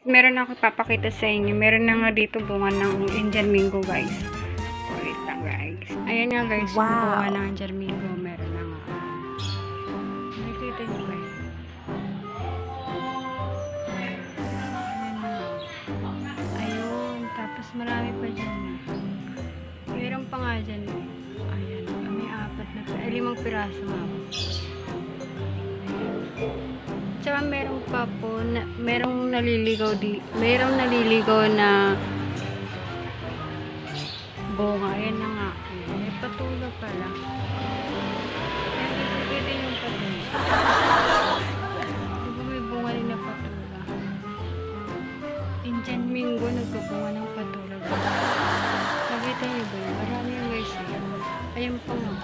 Meron ako papakita sa inyo. Meron na nga dito bunga ng Indian Mingo, guys. Wait lang, guys. Ayan nga, guys. Wow. Bunga ng Indian Mingo. Meron na nga. Nakikita niyo ba yun? Ayan na. Ayun. Tapos marami pa dyan. Meron pa nga dyan. Ayan. May 5 piraso nga. Tsaka meron pa po, merong naliligaw na bunga. Ayan na nga. May patula pala. Ayan, pwede yung patula. Diba may bunga rin na patula? Indian Mingo, nagkabunga ng patula. Nakita niyo ba yun? Marami yung guys. Ayan pa nga.